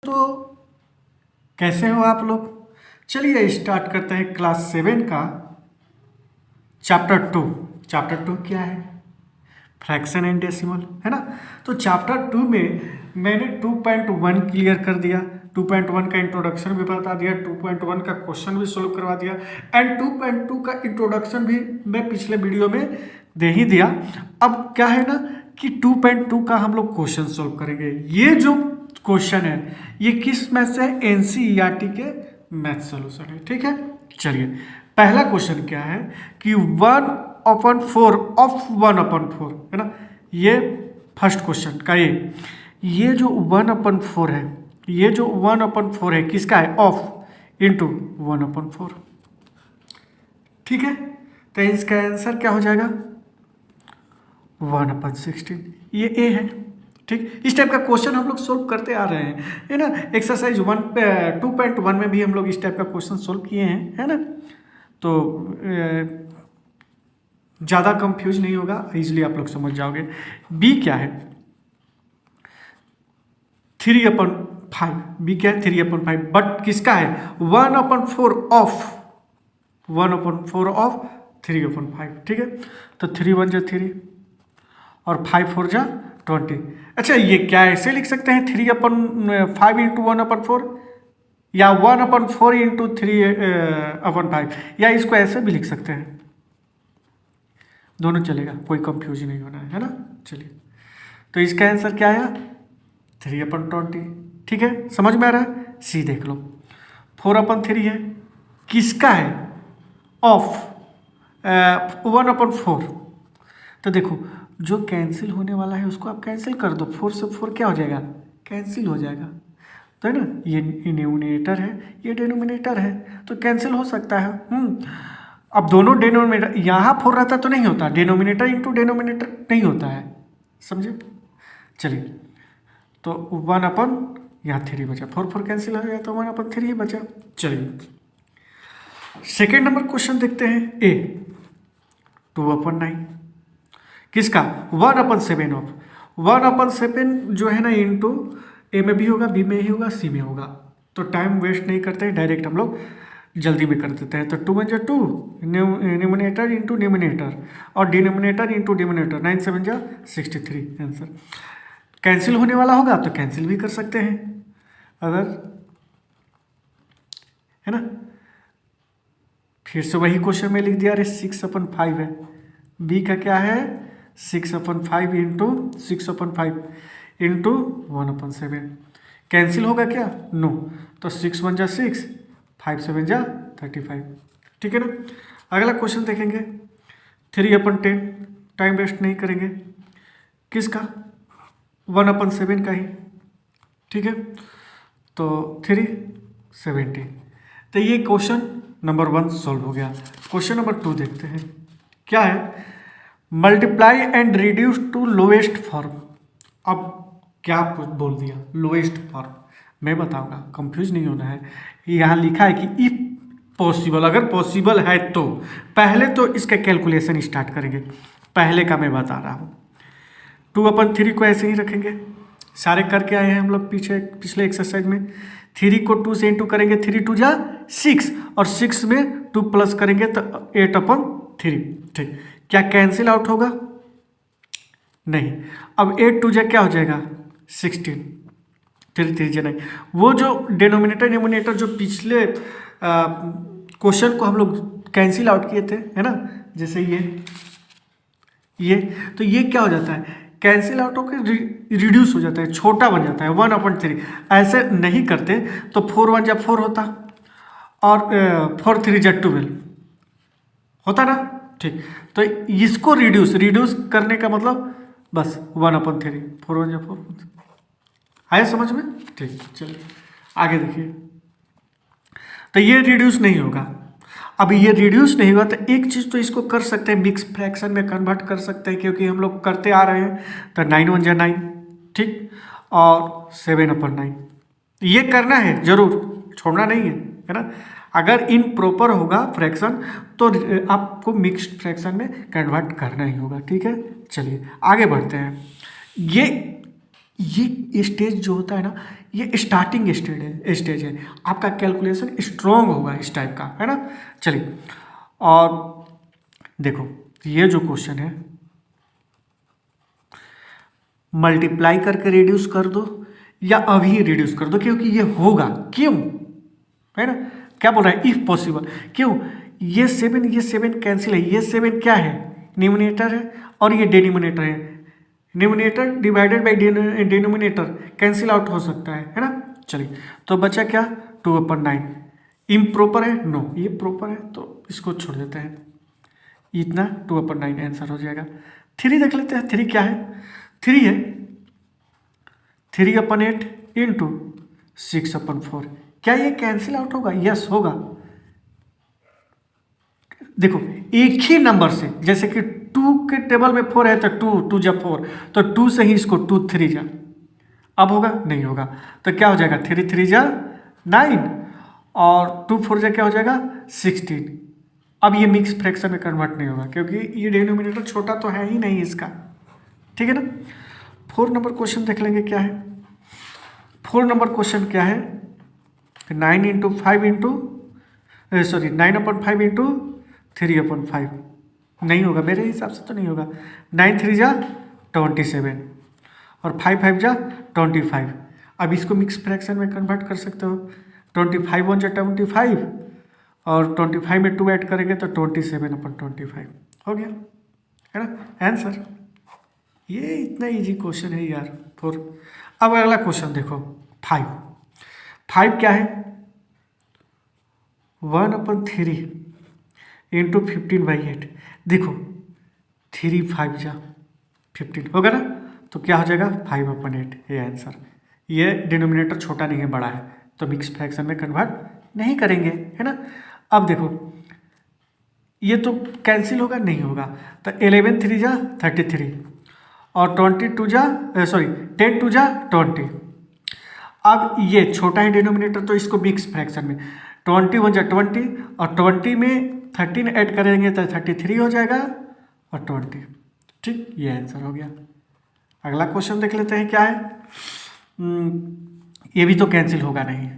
तो कैसे हो आप लोग। चलिए स्टार्ट करते हैं क्लास 7 का चैप्टर 2 क्या है, फ्रैक्शन एंड डेसिमल, है ना। तो चैप्टर 2 में मैंने 2.1 क्लियर कर दिया, 2.1 का इंट्रोडक्शन भी बता दिया, 2.1 का क्वेश्चन भी सोल्व करवा दिया एंड 2.2 का इंट्रोडक्शन भी मैं पिछले वीडियो में दे ही दिया। अब क्या है ना कि 2.2 का हम लोग क्वेश्चन सोल्व करेंगे। ये जो क्वेश्चन है ये किस मैथ से है, एनसीईआरटी के मैथ सोल्यूशन है, ठीक है। चलिए पहला क्वेश्चन क्या है कि 1/4 ऑफ 1/4 है ना, ये फर्स्ट क्वेश्चन का ये जो 1/4 है, ये जो 1/4 है किसका है, ऑफ इंटू 1/4, ठीक है। तो इसका आंसर क्या हो जाएगा 1/16, ये ए है, ठीक। इस टाइप का क्वेश्चन हम लोग सोल्व करते आ रहे हैं, है ना। एक्सरसाइज 2.1 में भी हम लोग इस टाइप का क्वेश्चन सोल्व किए हैं, है ना। तो ज़्यादा कंफ्यूज नहीं होगा, इजीली आप लोग समझ जाओगे। बी क्या है 3/5, बी क्या है 3/5, बट किसका है 1/4 ऑफ 3/5, ठीक है। तो 3 1 जा 3 और 5 4 जा 20। अच्छा ये क्या ऐसे लिख सकते हैं 3/5 इंटू 1/4 या 1/4 इंटू 3/5, या इसको ऐसे भी लिख सकते हैं, दोनों चलेगा, कोई कंफ्यूजन नहीं होना है ना। चलिए तो इसका आंसर क्या आया 3/20, ठीक है, समझ में आ रहा है। सी देख लो 4/3 है, किसका है ऑफ 1/4। तो देखो जो कैंसिल होने वाला है उसको आप कैंसिल कर दो, 4 से 4 क्या हो जाएगा कैंसिल हो जाएगा, तो है ना। ये न्यूमरेटर है ये डिनोमिनेटर है, तो कैंसिल हो सकता है। अब दोनों डिनोमिनेटर, यहाँ 4 रहता तो नहीं होता, डिनोमिनेटर इंटू डिनोमिनेटर नहीं होता है, समझे। चलिए तो 1 यहाँ 3 बचा, 4 4 कैंसिल हो गया तो 1/3 ही बचा। चलिए सेकेंड नंबर क्वेश्चन देखते हैं, ए 2/9 किसका 1/7 ऑफ 1/7 जो है ना इंटू ए में भी होगा, बी में ही होगा, सी में होगा। तो टाइम वेस्ट नहीं करते हैं, डायरेक्ट हम लोग जल्दी में कर देते हैं। तो 2 1 जा 2, न्यूमिनेटर इंटू न्यूमिनेटर और डिनोमिनेटर इंटू डिनोमिनेटर, 9 7 जा 63 आंसर। कैंसिल होने वाला होगा तो कैंसिल भी कर सकते हैं अगर, है ना। फिर से वही क्वेश्चन में लिख दिया, अरे 6/5 है, बी का क्या है 6/5 इंटू 6/5 इंटू 1/7। कैंसिल होगा क्या नो, तो 6 1 जा 6, 5 7 जा 35, ठीक है ना। अगला क्वेश्चन देखेंगे 3/10, टाइम वेस्ट नहीं करेंगे, किसका 1/7 का ही, ठीक है। तो 3/70। तो ये क्वेश्चन नंबर 1 सॉल्व हो गया। क्वेश्चन नंबर 2 देखते हैं, क्या है multiply and reduce to lowest form. अब क्या बोल दिया लोएस्ट फॉर्म, मैं बताऊंगा, कंफ्यूज नहीं होना है। यहाँ लिखा है कि इफ पॉसिबल, अगर पॉसिबल है तो पहले तो इसका कैलकुलेशन स्टार्ट करेंगे। पहले का मैं बता रहा हूँ, 2/3 को ऐसे ही रखेंगे, सारे करके आए हैं हम लोग पिछले एक्सरसाइज में। 3 को 2 से इंटू करेंगे, 3 2 जा 6 और 6 में 2 प्लस करेंगे तो 8/3, ठीक। क्या कैंसिल आउट होगा नहीं। अब 8 2 जा क्या हो जाएगा 16, 3 3 जा 9। वो जो डिनोमिनेटर न्यूमिनेटर जो पिछले क्वेश्चन को हम लोग कैंसिल आउट किए थे, है ना, जैसे ये तो ये क्या हो जाता है कैंसिल आउट होकर रिड्यूस हो जाता है, छोटा बन जाता है 1/3। ऐसे नहीं करते तो 4 1 जा 4 होता और 4 3 जा 12 होता ना, ठीक। तो इसको रिड्यूस करने का मतलब बस 1/3, 4 1 जा 4 आया समझ में, ठीक। चलिए आगे देखिए, तो ये रिड्यूस नहीं होगा। अब ये रिड्यूस नहीं हुआ तो एक चीज़ तो इसको कर सकते हैं, मिक्स फ्रैक्शन में कन्वर्ट कर सकते हैं, क्योंकि हम लोग करते आ रहे हैं। तो 9 1 जा 9, ठीक, और 7/9 ये करना है जरूर, छोड़ना नहीं है ना। अगर इन प्रॉपर होगा फ्रैक्शन तो आपको मिक्स्ड फ्रैक्शन में कन्वर्ट करना ही होगा, ठीक है। चलिए आगे बढ़ते हैं। ये स्टेज जो होता है ना, ये स्टार्टिंग स्टेज है। आपका कैलकुलेशन स्ट्रॉन्ग होगा इस टाइप का, है ना। चलिए, और देखो ये जो क्वेश्चन है, मल्टीप्लाई करके रिड्यूस कर दो या अभी रिड्यूस कर दो, क्योंकि ये होगा, क्यों, है ना। क्या बोल रहा है, इफ पॉसिबल, क्यों, ये 7 कैंसिल है, ये 7 क्या है, न्यूमिनेटर है और ये डिनोमिनेटर है। Numerator divided by denominator cancel out हो सकता है ना। चलिए, तो बचा क्या, 2/9। इम्प्रॉपर है, नो, ये प्रॉपर है, तो इसको छोड़ देते हैं। इतना 2/9 आंसर हो जाएगा। 3 देख लेते हैं, 3 क्या है, 3 है 3/8 इंटू 6/4। क्या ये कैंसिल आउट होगा, यस होगा। देखो एक ही नंबर से, जैसे कि 2 के टेबल में 4 है तो 2 जा 4, तो 2 से ही इसको 2 3 जा, अब होगा, नहीं होगा। तो क्या हो जाएगा, 3 3 जा 9 और 2 4 जा क्या हो जाएगा 16। अब ये मिक्स फ्रैक्शन में कन्वर्ट नहीं होगा, क्योंकि ये डिनोमिनेटर छोटा तो है ही नहीं इसका, ठीक है ना। 4 नंबर क्वेश्चन देख लेंगे क्या है। 4 नंबर क्वेश्चन क्या है, 9/5 इंटू 9/5 इंटू 3/5। नहीं होगा, मेरे हिसाब से तो नहीं होगा। 9 3 जा 27 और 5 5 जा 25। अब इसको मिक्स फ्रैक्शन में कन्वर्ट कर सकते हो। 25 1 जा 25 और 25 में 2 ऐड करेंगे तो 27/25 हो गया, है ना आंसर। ये इतना इजी क्वेश्चन है यार 4। अब अगला क्वेश्चन देखो, 5 क्या है, 1/3 इंटू 15/8। देखो 3 5 जा 15 होगा ना, तो क्या हो जाएगा 5/8, ये आंसर। ये डिनोमिनेटर छोटा नहीं है, बड़ा है, तो मिक्स फ्रैक्शन में कन्वर्ट नहीं करेंगे, है ना। अब देखो ये तो कैंसिल होगा, नहीं होगा, तो 11 3 जा 33 और 10 2 जा 20। अब ये छोटा है डिनोमिनेटर, तो इसको मिक्स फ्रैक्शन में 21 जा 20 और 20 में 13 ऐड करेंगे तो 33 हो जाएगा और 20, ठीक, ये आंसर हो गया। अगला क्वेश्चन देख लेते हैं क्या है। ये भी तो कैंसिल होगा नहीं,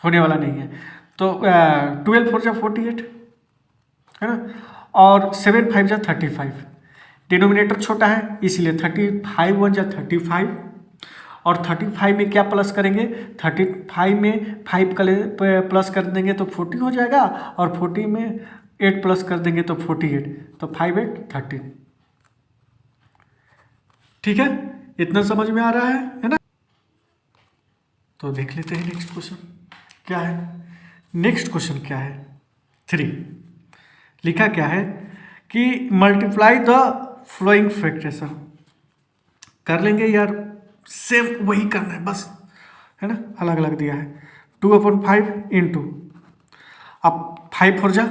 होने वाला नहीं है, तो 12 4 जा 48, है ना, और 7 5 जा 35। डिनोमिनेटर छोटा है इसलिए 35 1 जा 35 और 35 में क्या प्लस करेंगे, 35 में 5 प्लस कर देंगे तो 40 हो जाएगा और 40 में 8 प्लस कर देंगे तो 48, तो 5 8 30, ठीक है। इतना समझ में आ रहा है ना। तो देख लेते हैं नेक्स्ट क्वेश्चन क्या है। नेक्स्ट क्वेश्चन क्या है, 3 लिखा क्या है कि मल्टीप्लाई द फ्लोइंग फ्रैक्शन। कर लेंगे यार, सेम वही करना है बस, है ना, अलग अलग दिया है। 2/5 इंटू, अब 5 4 जा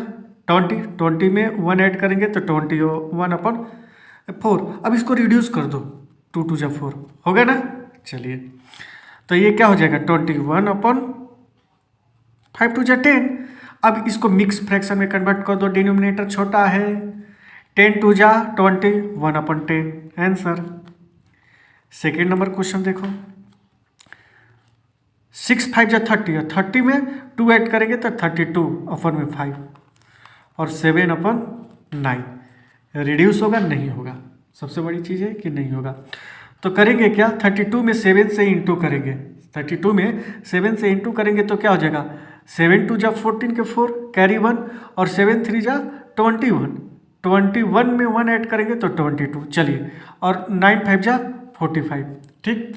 20 में 1 ऐड करेंगे तो 21/4। अब इसको रिड्यूस कर दो, 2 2 जा 4 हो गया ना। चलिए, तो ये क्या हो जाएगा 21/5 2 जा 10। अब इसको मिक्स फ्रैक्शन में कन्वर्ट कर दो, डिनोमिनेटर छोटा है, 10 2 जा 20 1/10 आंसर। सेकेंड नंबर क्वेश्चन देखो, 6 5 जा 30 और 30 में 2 ऐड करेंगे तो 32/5 और 7/9। रिड्यूस होगा, नहीं होगा, सबसे बड़ी चीज़ है कि नहीं होगा। तो करेंगे क्या, 32 में 7 से इंटू करेंगे, 32 में 7 से इंटू करेंगे तो क्या हो जाएगा, 7 2 जा 14 के 4 कैरी 1 और 7 3 जा 21 में 1 ऐड करेंगे तो 22। चलिए, और 9 5 जा 45, ठीक,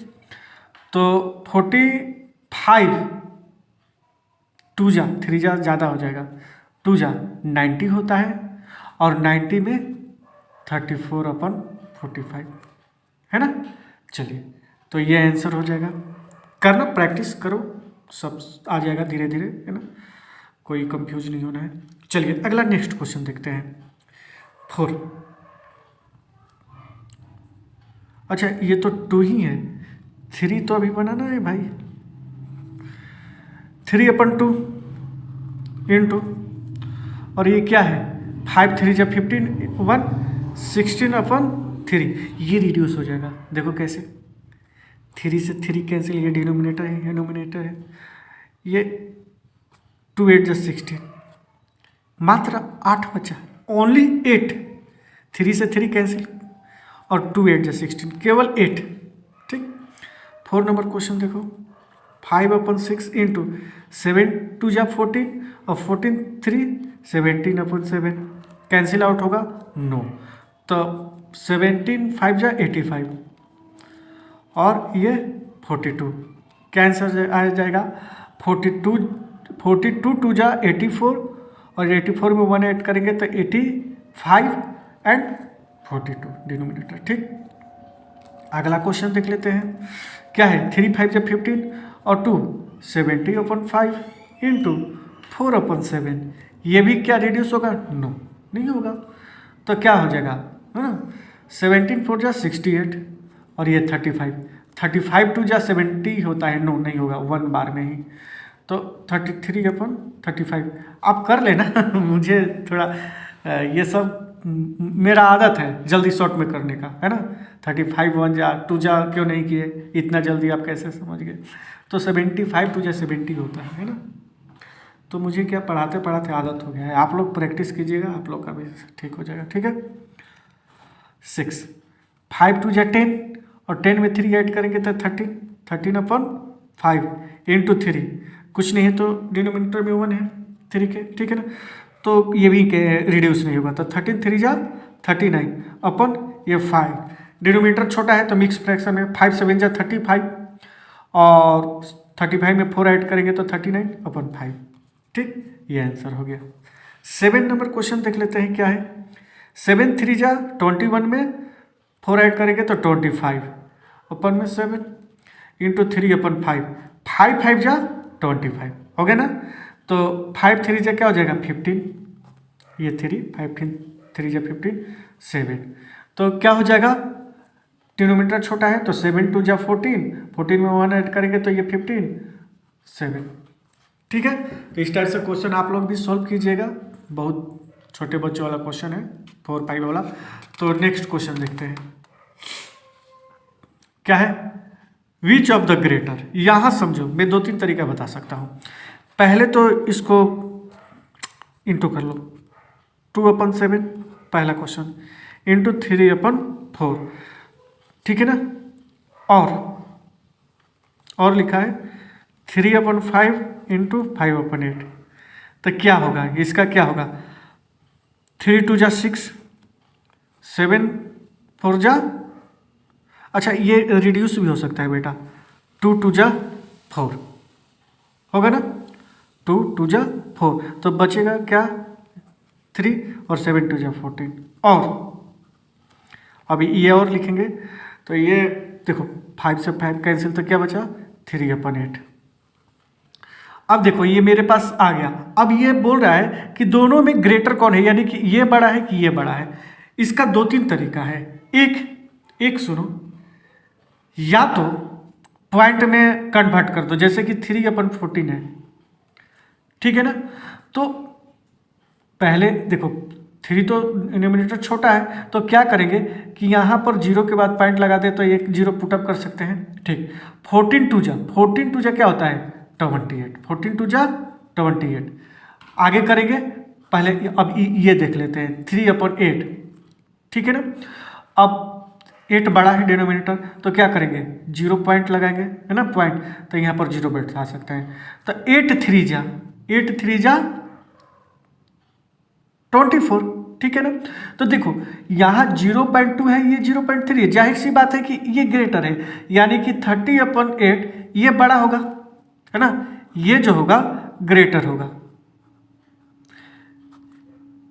तो 45 2 जा 3 जा ज़्यादा हो जाएगा, 2 जा 90 होता है और 90 में 34/45, है ना। चलिए, तो ये आंसर हो जाएगा। करना, प्रैक्टिस करो, सब आ जाएगा धीरे धीरे, है ना, कोई कंफ्यूज नहीं होना है। चलिए अगला नेक्स्ट क्वेश्चन देखते हैं, 4। अच्छा, ये तो 2 ही है, 3 तो अभी बनाना है भाई। 3/2 इंटू, और ये क्या है, 5 3 जा 15 1 16/3। ये रिड्यूस हो जाएगा, देखो कैसे, 3 से 3 कैंसिल, ये डिनोमिनेटर है, ये नोमिनेटर है, ये 2 8 जा 16, मात्र 8 बचा, ओनली 8। 3 से 3 कैंसिल और 2 8 जा 16, केवल 8। ठीक। 4 नंबर क्वेश्चन देखो, 5/6 इंटू 7 2 जा 14 और 14 3 17/7, कैंसिल आउट होगा? नो। तो 17 5 जा 85 और ये 42, कैंसर आ जाएगा 42 2 जा 84 और 84 में 1 ऐड करेंगे तो 85 एंड 42 डिनोमिनेटर। ठीक। अगला क्वेश्चन देख लेते हैं, क्या है? 3 5 जा 15 और 2 70/5 इंटू 4/7, ये भी क्या रिड्यूस होगा? नो, नहीं होगा। तो क्या हो जाएगा, है ना? 17 4 जा 68 और ये 35 2 जा 70 होता है, नो नहीं होगा, 1 बार में ही। तो 33/35 आप कर लेना मुझे थोड़ा ये सब मेरा आदत है जल्दी शॉर्ट में करने का, है ना? 35 1 जा 2 जा क्यों नहीं किए, इतना जल्दी आप कैसे समझ गए? तो 75 2 जा 70 होता है ना? तो मुझे क्या पढ़ाते पढ़ाते आदत हो गया है, आप लोग प्रैक्टिस कीजिएगा, आप लोग का भी ठीक हो जाएगा। ठीक है। 6 5 2 जा 10 और 10 में 3 ऐड करेंगे तो 13/5 इंटू 3, कुछ नहीं है तो डिनोमिनेटर में 1 है 3 के, ठीक है ना? तो ये भी रिड्यूस नहीं होगा, तो 13 3 जा 39 अपन ये 5, डिनोमिनेटर छोटा है तो मिक्स फ्रैक्शन है, 5 7 जा 35 और 35 में 4 ऐड करेंगे तो 39/5। ठीक, ये आंसर हो गया। 7 नंबर क्वेश्चन देख लेते हैं, क्या है? 7 3 जा 21 में 4 ऐड करेंगे तो 25 अपन में 7 इंटू 3/5, 5 5 जा 25 हो गया ना? तो 5 3 जा क्या हो जाएगा? 15, ये 3 5 3 जा 15 7, तो क्या हो जाएगा? डिनोमिनेटर छोटा है तो 7 2 जा 14, 14 में 1 ऐड करेंगे तो ये 15 7। ठीक है। तो इस टाइप से क्वेश्चन आप लोग भी सॉल्व कीजिएगा, बहुत छोटे बच्चों वाला क्वेश्चन है, 4 5 वाला। तो नेक्स्ट क्वेश्चन देखते हैं, क्या है? विच ऑफ द ग्रेटर, यहाँ समझो मैं 2-3 तरीका बता सकता हूँ। पहले तो इसको इंटू कर लो, 2/7 पहला क्वेश्चन इंटू 3/4, ठीक है ना? और लिखा है 3/5 इंटू 5/8, तो क्या होगा इसका? क्या होगा? 3 2 जा 6, 7 4 जा, अच्छा ये रिड्यूस भी हो सकता है बेटा, 2 2 जा 4 होगा ना? 2 2 जा 4, तो बचेगा क्या? 3 और 7 2 जा 14। और अभी ये और लिखेंगे तो ये देखो 5 से 5 कैंसिल, तो क्या बचा? 3/8। अब देखो ये मेरे पास आ गया। अब ये बोल रहा है कि दोनों में ग्रेटर कौन है, यानी कि ये बड़ा है कि ये बड़ा है। इसका 2-3 तरीका है। एक सुनो, या तो पॉइंट में कन्वर्ट कर दो, जैसे कि 3/14 है, ठीक है ना? तो पहले देखो 3 तो डिनोमिनेटर छोटा है, तो क्या करेंगे कि यहाँ पर 0 के बाद पॉइंट लगा दे तो एक 0 पुटअप कर सकते हैं। ठीक। 14 2 जा क्या होता है? 28, 14 2 जा 28। आगे करेंगे, पहले अब ये देख लेते हैं 3/8, ठीक है ना? अब 8 बड़ा है डिनोमिनेटर, तो क्या करेंगे? 0 पॉइंट लगाएंगे, है ना? पॉइंट, तो यहाँ पर 0 बैठा सकते हैं। तो 8 3 जा 24, ठीक है ना? तो देखो यहाँ 0.2 है, ये 0.3 है, जाहिर सी बात है कि ये ग्रेटर है, यानी कि 30/8 ये बड़ा होगा, है ना? ये जो होगा ग्रेटर होगा।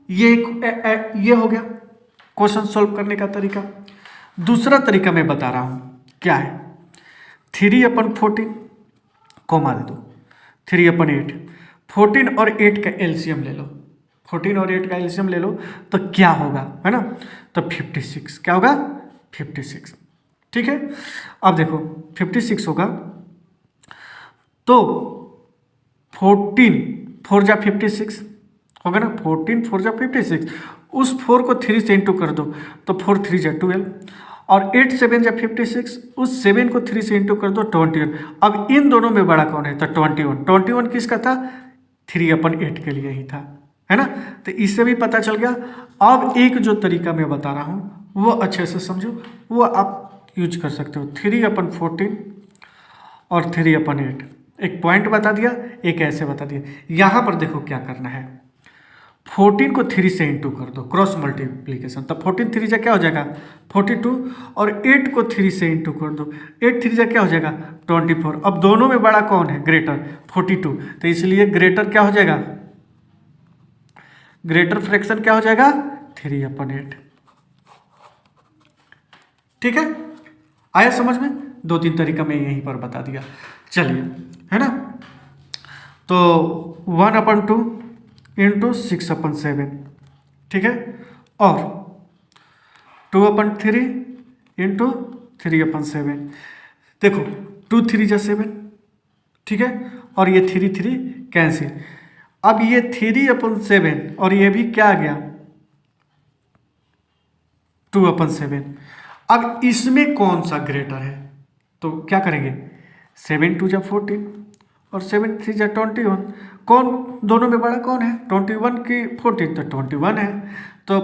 ये हो गया क्वेश्चन सॉल्व करने का तरीका। दूसरा तरीका मैं बता रहा हूं, क्या है? 3/14 कॉमा दे दो, 3/8, 14 और 8 का एलसीएम ले लो, 14 और 8 का एलसीएम ले लो, तो क्या होगा, है ना? तो 56, क्या होगा? 56, ठीक है। अब देखो 56 होगा तो 14 4 जा 56 होगा ना? 14 4 जा 56, उस 4 को 3 से इंटू कर दो तो 4 3 जा 12, और 8 7 या 56, उस 7 को 3 से इंटू कर दो 21। अब इन दोनों में बड़ा कौन है, तो 21 किसका था, 3/8 के लिए ही था, है ना। तो इससे भी पता चल गया। अब एक जो तरीका मैं बता रहा हूँ वो अच्छे से समझो, वो आप यूज कर सकते हो। 3/14 और 3/8, एक पॉइंट बता दिया, एक ऐसे बता दिया। यहाँ पर देखो क्या करना है, 14 को 3 से इंटू कर दो, क्रॉस मल्टीप्लीकेशन, तब 14 3 जा क्या हो जाएगा 42, और 8 को 3 से इंटू कर दो, 8 3 जा क्या हो जाएगा 24। अब दोनों में बड़ा कौन है, ग्रेटर 42, तो इसलिए ग्रेटर क्या हो जाएगा, ग्रेटर फ्रैक्शन क्या हो जाएगा 3/8। ठीक है, आया समझ में। 2-3 तरीका मैं यहीं पर बता दिया। चलिए, है ना। तो 1/2 इंटू 6/7, ठीक है, और 2/3 इंटू 3/7। देखो 2 3 जा 7, ठीक है, और ये 3 3 कैंसिल। अब ये 3/7 और ये भी क्या आ गया 2/7। अब इसमें कौन सा ग्रेटर है, तो क्या करेंगे, 7 2 जा 14 और 7 3 जा 21, कौन दोनों में बड़ा कौन है, 21 की 14, तो 21 है। तो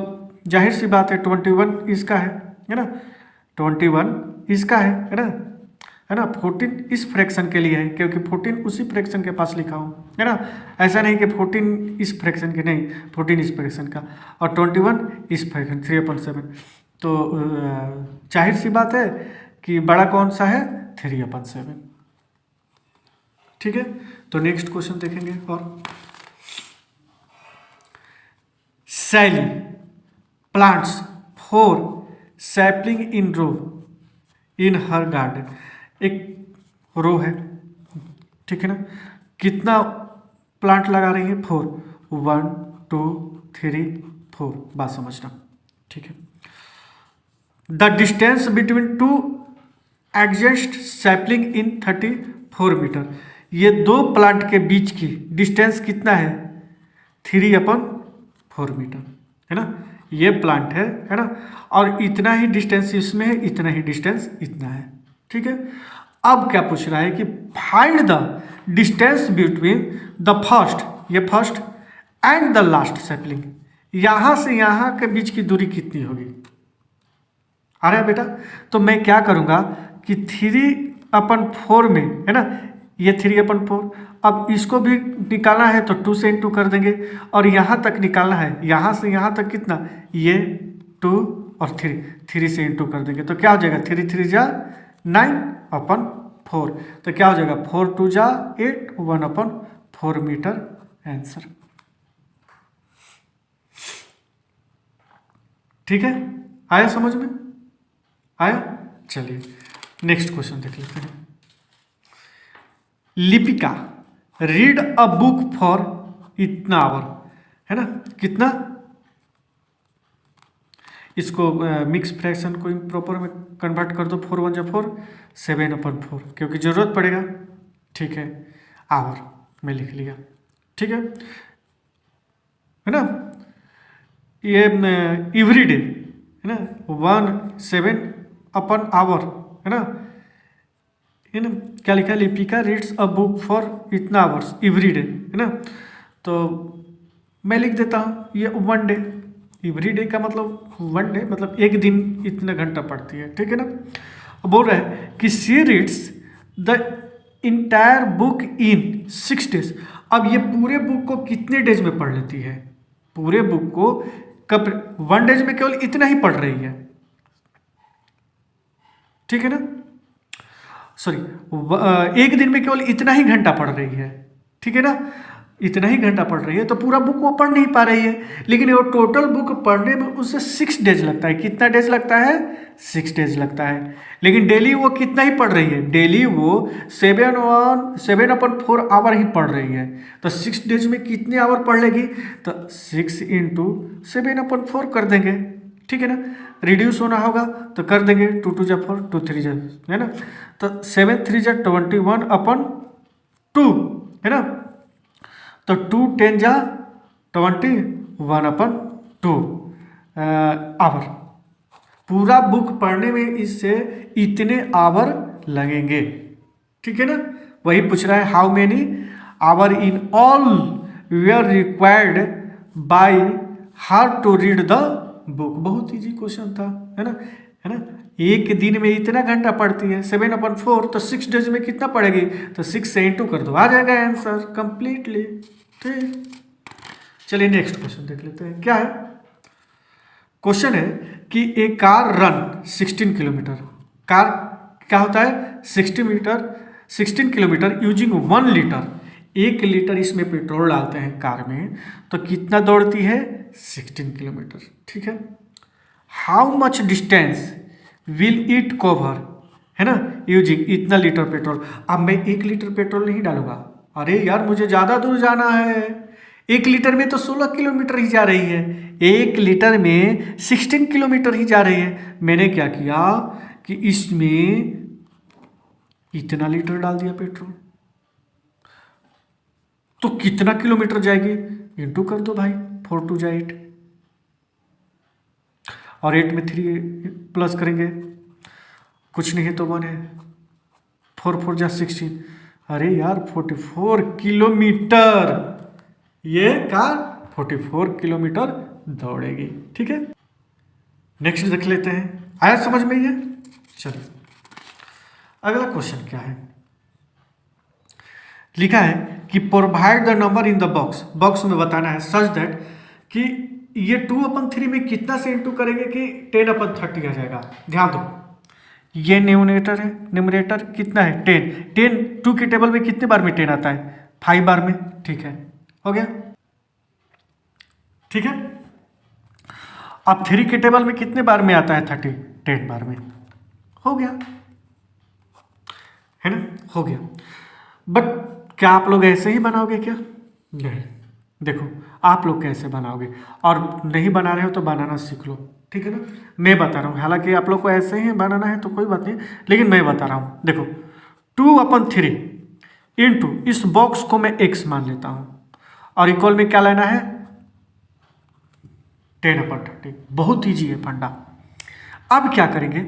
जाहिर सी बात है 21 इसका है ना, 21 इसका है ना। 14 इस फ्रैक्शन के लिए है, क्योंकि 14 उसी फ्रैक्शन के पास लिखा हूँ, है ना। ऐसा नहीं कि 14 इस फ्रैक्शन के, नहीं 14 इस फ्रैक्शन का, और 21 इस फ्रैक्शन 3/7। तो जाहिर सी बात है कि बड़ा कौन सा है 3/7। ठीक है, तो नेक्स्ट क्वेश्चन देखेंगे। और सैली प्लांट्स 4 सैपलिंग इन रो इन हर गार्डन। एक रो है, ठीक है ना, कितना प्लांट लगा रही है 4, 1 2 3 4, बात समझना, ठीक है। The distance between 2 adjust sapling in 34 metre. ये दो प्लांट के बीच की डिस्टेंस कितना है 3/4 मीटर, है ना। ये प्लांट है ना, और इतना ही डिस्टेंस इसमें है, इतना ही डिस्टेंस इतना है, ठीक है। अब क्या पूछ रहा है कि find the distance between the first, ये first, and the last sapling. यहां से यहां के बीच की दूरी कितनी होगी। अरे बेटा, तो मैं क्या करूंगा कि 3/4 में, है ना, ये 3/4, अब इसको भी निकालना है तो 2 से इंटू कर देंगे, और यहाँ तक निकालना है, यहाँ से यहाँ तक कितना, ये 2 और 3 से इंटू कर देंगे, तो क्या हो जाएगा 3 3 जा 9/4, तो क्या हो जाएगा 4 2 जा 8, 1/4 मीटर आंसर। ठीक है, आया समझ में, आया। चलिए नेक्स्ट क्वेश्चन देख लेते हैं। Lipika read a book for इतना आवर, है ना, कितना, इसको मिक्स फ्रैक्शन को प्रॉपर में कन्वर्ट कर दो, 4 1 जा 4, 7/4, क्योंकि जरूरत पड़ेगा, ठीक है। आवर में लिख लिया, ठीक है ना। ये एवरीडे, है ना, 1/7/आवर, है ना। इन क्या लिखा है, Lipika reads a book for इतना आवर्स एवरी डे, है ना। तो मैं लिख देता हूँ ये 1 डे, एवरी डे का मतलब 1 डे, मतलब एक दिन इतना घंटा पढ़ती है, ठीक है ना। बोल रहा है कि C reads the entire book in 6 days. अब ये पूरे बुक को कितने डेज में पढ़ लेती है, पूरे बुक को कब 1 डेज में केवल इतना ही पढ़ रही है, ठीक है ना। सॉरी, एक दिन में केवल इतना ही घंटा पढ़ रही है, ठीक है ना, इतना ही घंटा पढ़ रही है, तो पूरा बुक वो पढ़ नहीं पा रही है। लेकिन वो टोटल बुक पढ़ने में उससे 6 डेज लगता है। कितना डेज लगता है 6 डेज लगता है। लेकिन डेली वो कितना ही पढ़ रही है, डेली वो 7/4 आवर ही पढ़ रही है। तो 6 डेज में कितने आवर पढ़ लेगी, तो 6 × 7/4 कर देंगे, ठीक है ना। रिड्यूस होना होगा तो कर देंगे, 2 2 जा 4, 2 3 जा, है ना। तो 7 3 जा 21/2, है ना। तो 2 10 जा 21/2 आवर, पूरा बुक पढ़ने में इससे इतने आवर लगेंगे, ठीक है ना। वही पूछ रहा है how many hour in all were required by her to read the book. बहुत इजी क्वेश्चन था, है ना, है ना। एक दिन में इतना घंटा पढ़ती है 7/4, तो 6 डेज में कितना पढ़ेगी, तो 6 से इंटू कर दो, आ जाएगा आंसर कंप्लीटली। ठीक, चलिए नेक्स्ट क्वेश्चन देख लेते हैं। क्या है क्वेश्चन है कि ए कार रन 16 किलोमीटर। कार क्या होता है 16 किलोमीटर यूजिंग 1 लीटर। 1 लीटर इसमें पेट्रोल डालते हैं कार में, तो कितना दौड़ती है 16 किलोमीटर, ठीक है। How much distance will it cover, है ना, यूजिंग इतना लीटर पेट्रोल। अब मैं 1 लीटर पेट्रोल नहीं डालूंगा, अरे यार मुझे ज़्यादा दूर जाना है, 1 लीटर में तो 16 किलोमीटर ही जा रही है, 1 लीटर में 16 किलोमीटर ही जा रही है। मैंने क्या किया कि इसमें इतना लीटर डाल दिया पेट्रोल, तो कितना किलोमीटर जाएगी, इंटू कर दो भाई, 4 2 जा 8, और 8 में 3 प्लस करेंगे, कुछ नहीं है तो 1 है, 4 4 जा 16। अरे यार 44 किलोमीटर ये कार 44 किलोमीटर दौड़ेगी, ठीक है। नेक्स्ट देख लेते हैं, आया समझ में ये। चलिए अगला क्वेश्चन क्या है, लिखा है कि provide the number in the box. Box में बताना है सच दैट कि ये 2/3 में कितना से इंटू करेंगे कि 10/30 आ जाएगा। ध्यान दो, ये न्यूमरेटर है, न्यूमरेटर कितना है 10, 10 2 के टेबल में कितने बार में 10 आता है 5 बार में, ठीक है, हो गया, ठीक है। अब 3 के टेबल में कितने बार में आता है 30, 10 बार में, हो गया, है ना, हो गया। बट क्या आप लोग ऐसे ही बनाओगे क्या, नहीं, देखो आप लोग कैसे बनाओगे, और नहीं बना रहे हो तो बनाना सीख लो, ठीक है ना। मैं बता रहा हूँ, हालांकि आप लोग को ऐसे ही बनाना है तो कोई बात नहीं, लेकिन मैं बता रहा हूँ। देखो 2/3 इंटू इस बॉक्स को मैं x मान लेता हूँ, और इक्वल में क्या लेना है 10/30। बहुत ईजी है फंडा। अब क्या करेंगे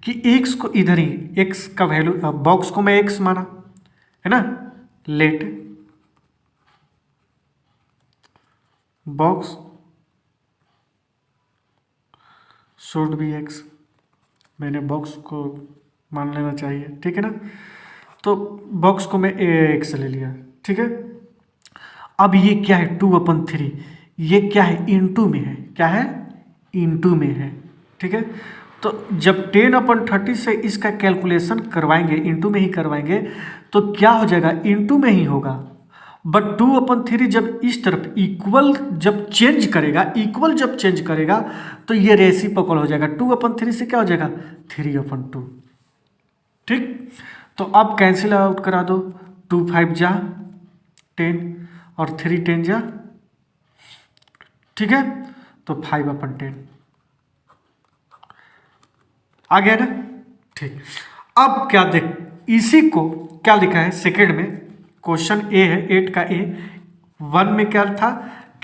कि x को इधर ही, x का वैल्यू, बॉक्स को मैं x माना, है ना, let box should be x, मैंने बॉक्स को मान लेना चाहिए, ठीक है ना। तो बॉक्स को मैं x ले लिया, ठीक है। अब ये क्या है 2/3, ये क्या है इनटू में है, क्या है इनटू में है, ठीक है। तो जब 10/30 से इसका कैलकुलेशन करवाएंगे, इनटू में ही करवाएंगे, तो क्या हो जाएगा इनटू में ही होगा। बट 2/3 जब इस तरफ इक्वल जब चेंज करेगा, इक्वल जब चेंज करेगा तो ये रेसिप्रोकल हो जाएगा, 2/3 से क्या हो जाएगा 3/2, ठीक। तो अब कैंसिल आउट करा दो, 2 5 जा 10 और 3 10 जा, ठीक है, तो 5/10 आ गया ना, ठीक। अब क्या देख, इसी को क्या लिखा है सेकंड में, क्वेश्चन ए है 8 का ए, 1 में क्या था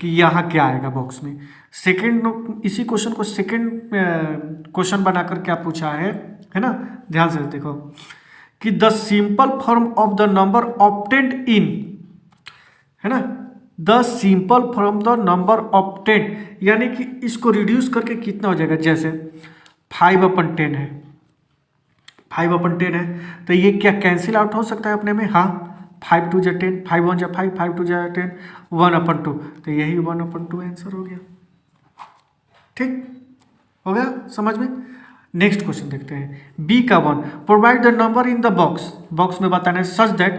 कि यहाँ क्या आएगा बॉक्स में, सेकंड इसी क्वेश्चन को सेकंड क्वेश्चन बनाकर क्या पूछा है ना, ध्यान से देखो कि the simple form of the number obtained इन, है ना, the simple from the number of 10, यानी कि इसको रिड्यूस करके कितना हो जाएगा, जैसे 5/10 है, 5/10 है, तो ये क्या कैंसिल आउट हो सकता है अपने में, हाँ, 5 2 जा 10, 5 1 जा 5, 5 2 जा 10, 1/2, तो यही 1/2 आंसर हो गया, ठीक हो गया समझ में। नेक्स्ट क्वेश्चन देखते हैं, बी का 1, provide the number in the box. Box में बताना है सच दैट,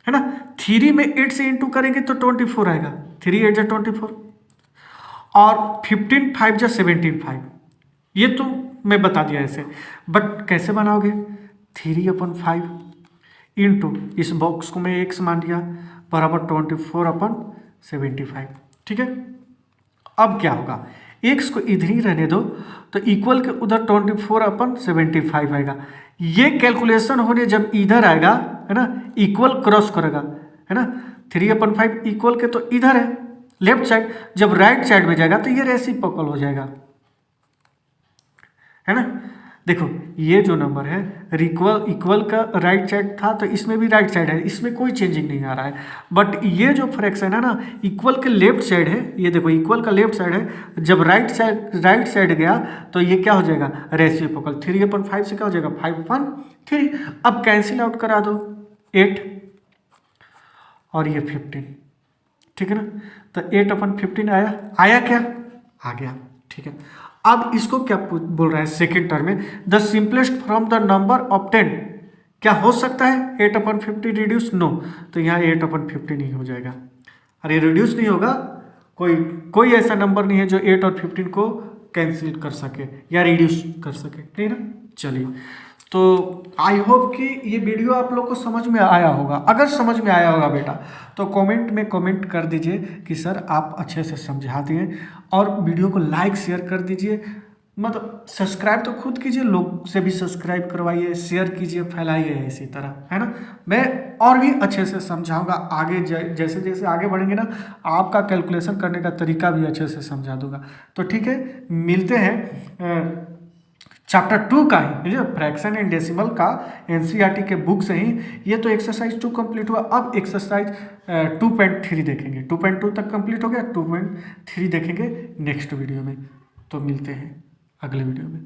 है ना, 3 में 8 से इंटू करेंगे तो 24 आएगा, 3 8 जा 24, और 15 5 जा 17 5, ये तो मैं बता दिया ऐसे, बट कैसे बनाओगे 3/5 इंटू इस बॉक्स को मैं x मान लिया बराबर 24/75, ठीक है। अब क्या होगा, x को इधर ही रहने दो, तो इक्वल के उधर 24/75 आएगा, ये कैलकुलेशन होने जब इधर आएगा, है ना, इक्वल क्रॉस करेगा, है ना, 3/5 इक्वल के तो इधर है लेफ्ट साइड, जब राइट साइड में जाएगा तो ये रेसिप्रोकल हो जाएगा, है ना। देखो ये जो नंबर है इक्वल का राइट साइड था तो इसमें भी राइट साइड है, इसमें कोई चेंजिंग नहीं आ रहा है। बट ये जो फ्रैक्शन है ना इक्वल के लेफ्ट साइड है, ये देखो इक्वल का लेफ्ट साइड है, जब राइट साइड गया तो ये क्या हो जाएगा रेसिप्रोकल, 3/5 से क्या हो जाएगा 5/3। अब कैंसिल आउट करा दो 8 और ये 15, ठीक है ना। तो 8/15 आया क्या, आ गया, ठीक है। अब इसको क्या बोल रहा है सेकेंड टर्म में, the simplest from the number of 10, क्या हो सकता है 8/50 रिड्यूस, नो, तो यहाँ 8/50 नहीं हो जाएगा। अरे रिड्यूस नहीं होगा, कोई ऐसा नंबर नहीं है जो 8 और 15 को कैंसिल कर सके या रिड्यूस कर सके, ठीक है ना। चलिए, तो आई होप कि ये वीडियो आप लोग को समझ में आया होगा। अगर समझ में आया होगा बेटा तो कमेंट में कमेंट कर दीजिए कि सर आप अच्छे से समझा दिए, और वीडियो को लाइक शेयर कर दीजिए, मतलब सब्सक्राइब तो खुद कीजिए, लोग से भी सब्सक्राइब करवाइए, शेयर कीजिए, फैलाइए इसी तरह, है ना। मैं और भी अच्छे से समझाऊंगा आगे, जैसे जैसे आगे बढ़ेंगे ना आपका कैलकुलेशन करने का तरीका भी अच्छे से समझा दूंगा। तो ठीक है, मिलते हैं चैप्टर 2 का ही, फ्रैक्शन एंड डेसिमल का एनसीईआरटी के बुक से ही। ये तो एक्सरसाइज 2 कंप्लीट हुआ, अब एक्सरसाइज 2.3 देखेंगे। 2.2 तक कंप्लीट हो गया, 2.3 देखेंगे नेक्स्ट वीडियो में। तो मिलते हैं अगले वीडियो में।